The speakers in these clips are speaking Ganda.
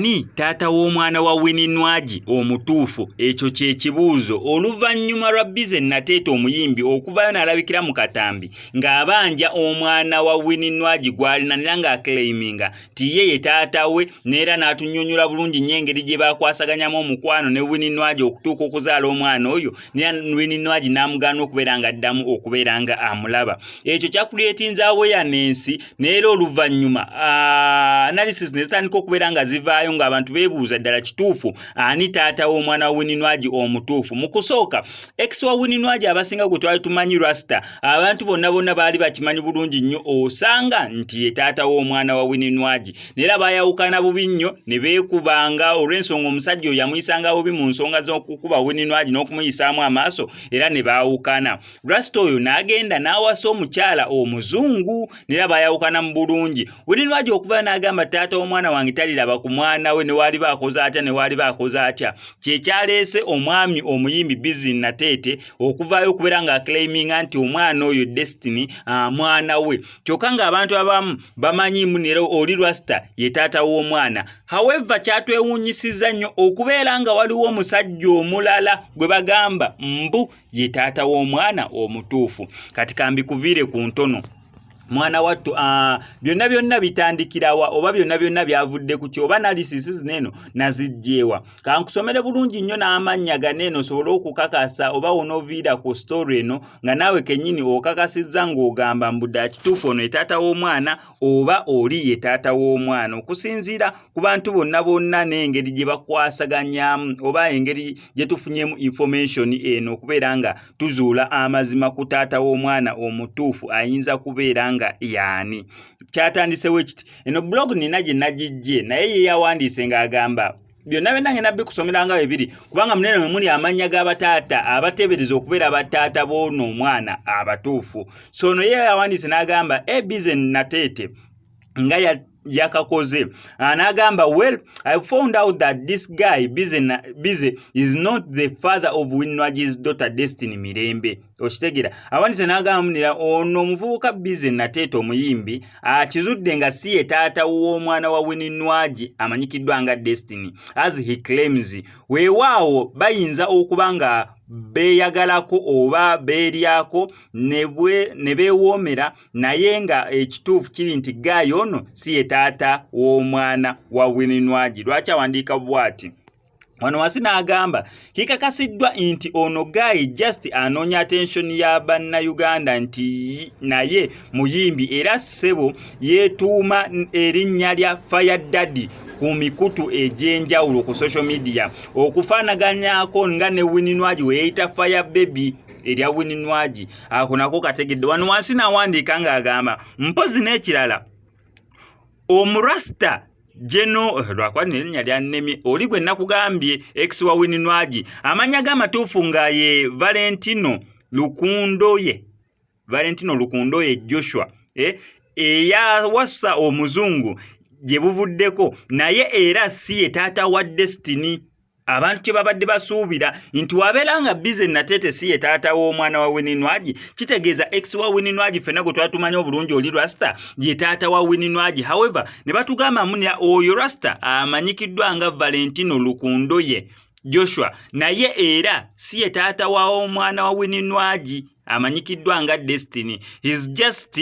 Ani taata w'omwana wa Winnie Nwagi omutuufu? Ekyo kye kibuuzo oluvannyuma lwa Bizzy Nateete omuyimbi okuvayo n'alabikira mu katambi ng'abanja omwana wa Winnie Nwagi gw'alina era ng'aclaiminga ti ye taata we, n'era n'atunnyonnyola bulungi nnyo engeri gye bakwasaganyamu omukwano ne Winnie Nwagi okutuuka okuzaala omwana oyo, n'era Winnie Nwagi n'amugaana okubeera nga addamu okubeera nga amulaba. Ekyo kyakuleetinza awareness, n'era oluvannyuma analysis ne zitandika okubeera nga zivaayo ng'abantu beebuuza ddala kituufu ani taata w'omwana wa Winnie Nwagi omutuufu. Mu kusooka ex wa Winnie Nwagi abasinga gwe twali tumanyi Rasta, abantu bonna baali bakimanyi bulungi nnyo osanga nti ye taata w'omwana wa Winnie Nwagi, n'era baayawukana bubi nnyo ne beekubanga olw'ensonga omusajja oyo yamuyisanga bubi mu nsonga z'okukuba Winnie Nwagi n'okumuyisaamu amaaso, era ne baawukana. Rasta oyo n'agenda n'awasa omukyala omuzungu, n'era baayawukana mu bulungi. Winnie Nwagi okuva n'agamba taata w'omwana wange taliraba ku mwana we ne waali baakoze atya ne waali baakoze atya, kye kyaleese omwami omuyimbi Bizzy Nateete okuvaayo okubeera ng'aclaiminga nti omwana oyo Destiny mwana we, kyokka ng'abantu abamu bamanyimu nero oli Rasta ye taata w'omwana. However, kyatwewuunyisizza nnyo okubeera nga waliwo omusajja omulala gwe bagamba mbu ye taata w'omwana omutuufu. Kati kambikuviire ku ntono. Mwana wattu byonna bitandikirawa oba byonna byavudde ku kyo oba analysis zineeno nazijjeewa. Kankusomere bulungi nnyo n'amannya ganeeno osobole okukakasa oba onooviira ku story eno nga naawe kennyini okakasizza ng'ogamba mbudde kituufu ono ye taata w'omwana oba oli ye taata w'omwana, okusinziira ku bantu bonna n'engeri gye bakwasaganyamu oba engeri gye tufunyemu information eno okubeera nga tuzuula amazima ku taata w'omwana omutuufu ayinza kubeera nga yaani. Kyatandisewo kiti, eno blog nina gye nagijje naye ye yawandiise ng'agamba byonna ngenda bikusomera nga bibiri kubanga munene mwe muli amannya g'abataata abateebereza okubeera bataata b'ono omwana abatuufu. So ono ye yawandiise n'agamba Bizzy Nateete nga yakakoze n'agamba, well, I found out that this guy Bizzy is not the father of Winnie Nwagi's daughter Destiny Mirembe. Okitegera awandiise n'agamba ono omuvubuka Bizzy Nateete omuyimbi akizudde nga si ye taata w'omwana wa Winnie Nwagi amanyikiddwa nga Destiny as he claims. Weewaawo bayinza okuba nga beeyagalako oba beeryako ne beewoomera naye nga ekituufu kiri nti Guy ono si ye taata w'omwana wa Winnie Nwagi. Lwaki awandiika bw'ati? Wano wansi n'agamba kikakasiddwa nti ono Guy just anoonya attention ya bannayuganda nti naye muyimbi era ssebo yeetuuma erinnya lya Fire Daddy ku mikutu egy'enjawulo ku social media okufaanaganyako nga ne Winnie Nwagi we yeeyita Fire Baby erya Winnie Nwagi. Ako nako kategedde. Wano wansi n'awandiika ng'agamba mpozi n'ekirala omurasta Jeno lwakwani erinnya lya nnemi oli gwe nakugambye ex wa Winnie Nwagi amannya g'amatuufu nga ye Valentino Lukundoye Joshua eyawasa omuzungu gye buvuddeko naye era si ye taata wa Destiny. Abantu kye babadde basuubira nti wabeera nga Bizzy Nateete si ye taata w'omwana wa Winnie Nwagi, kitegeeza ex wa Winnie Nwagi ffenna gwe twatumanya obulungi oli Rasta ye taata wa Winnie Nwagi. However, ne batugamba munya oyo Rasta amanyikiddwa nga Valentino Lukundoye Joshua naye era si ye taata w'omwana wa Winnie Nwagi amanyikiddwa nga Destiny. He's just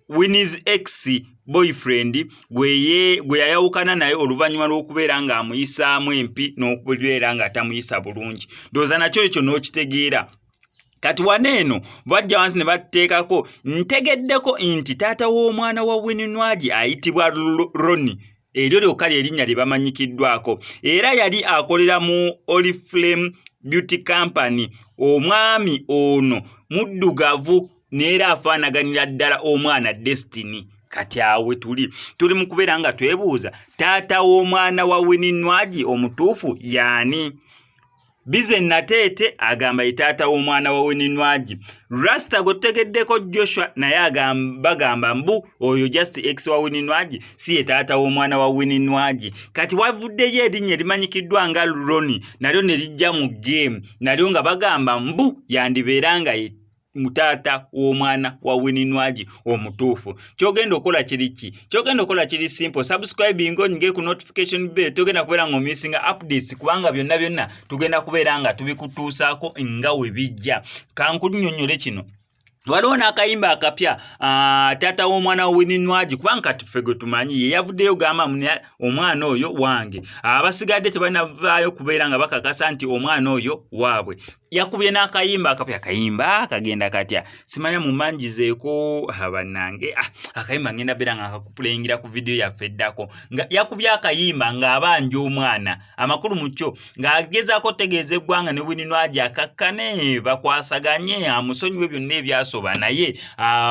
Winnie's ex boyfriend gwe yayawukana naye oluvannyuma lw'okubeera ng'amuyisaamu empi n'okubeera nga tamuyisa bulungi. Ndowooza nakyo ekyo n'okitegeera. Kati waneeno bwajja wansi ne bateekako ntegeddeko nti taata w'omwana wa Winnie Nwagi ayitibwa Ronnie. Eryo lyokka ly'erinnya lye bamanyikiddwako era yali akolera mu Oriflame Beauty Company. Omwami ono muddugavu n'era afaanaganira ddala omwana Destiny. Kati awe tuli mu kubeera nga twebuuza taata w'omwana wa Winnie Nwagi omutuufu yaani? Bizzy Nateete agamba ye taata w'omwana wa Winnie Nwagi. Rasta gwe tutegeddeko Joshua naye bagamba mbu oyo just ex wa Winnie Nwagi si ye taata w'omwana wa Winnie Nwagi. Kati wavuddeyo erinnya erimanyikiddwa nga Ronnie nalyo ne lijja mu game nalyo nga bagamba mbu yandibeera nga ye mutata w'omwana wa Winnie Nwagi omutuufu. Kyogenda okola kiriki? Kyogenda okola kiri simple. Subscribing onyige ku notification bell togenda kubeera nga omissinga updates kubanga byonna tugenda kubeera nga tubikutuusaako nga we bijja. Kankunnyonnyole kino. Waliwo n'akayimba akapya taata w'omwana wa Winnie Nwagi kubanga tuffe gwe tumanyi ye yavuddeyo gamba omwana oyo wange. Abasigadde tebanavaayo kubeera nga bakakasa nti omwana oyo waabwe. Yakubye n'akayimba akapya. Akayimba kagenda katya simanya mumanjizeeko bannange. Akayimba ngenda beera nga akakupulengira ku video yaffe eddako. Yakubye akayimba ng'abanja omwana amakulu mu kyo ng'agezaako otegeeza eggwanga ne Winnie Nwagi akakkane bakwasaganye amusonyiwe byonna ebyasoba naye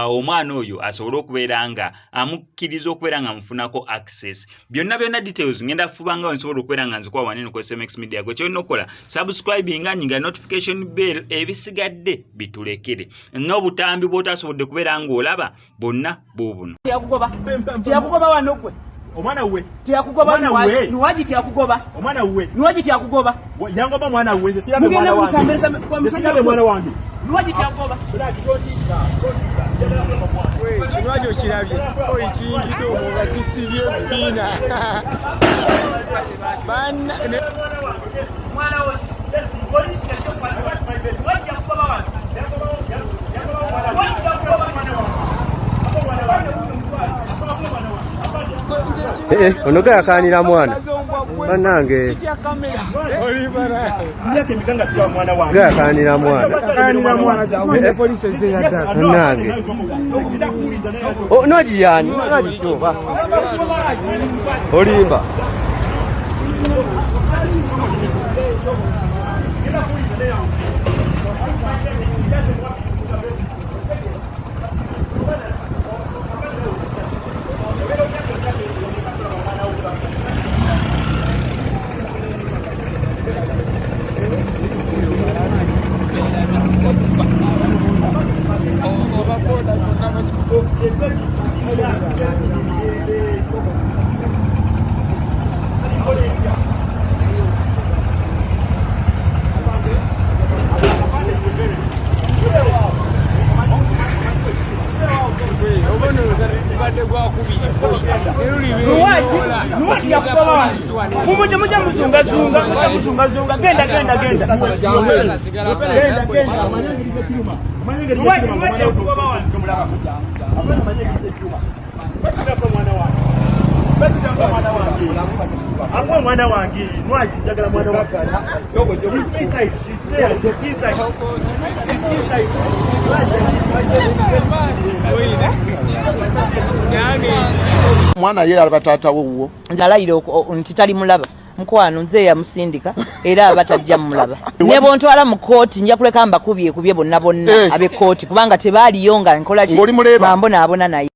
omwana oyo asobole okubeera nga amukkiriza okubeera nga amufunako access. Byonna details ngenda fubanga nsobola okubeera nga nzikuwa wanene ku SMX Media. Gwe kyolina okukola subscribing nyinga notification bell ebisigadde bitulekere. N'obutambi bw'otasobodde kubeera ng'olaba bonna buubuno. Tiyakugoba wano gwe. Omwana we. Tiyakugoba Nwagi tiyakugoba. Omwana we. Nwagi tiyakugoba. Yangoba mwana we. Sirabe mwana wange. Sirabe mwana wange. Nwagi tiyakugoba. Kinwaji okirabye oyikiyingidde omwo nga kisibye bbiina ono gayakanira mwana bannange gayakanira mwana bannange nogiyani nagitoba olimba Mujja muzungazunga genda mwana wange Nwagi njagala mwana wange. Mwana ye alaba taata wo ndalayira nti tali mulaba mukwano nze yamusindika era abatajja mulaba ne bontwala mu kooti nja kuleka mbakubye bonna ab'ekkooti kubanga tebaaliyo nga nkola ki bambonaabona naye.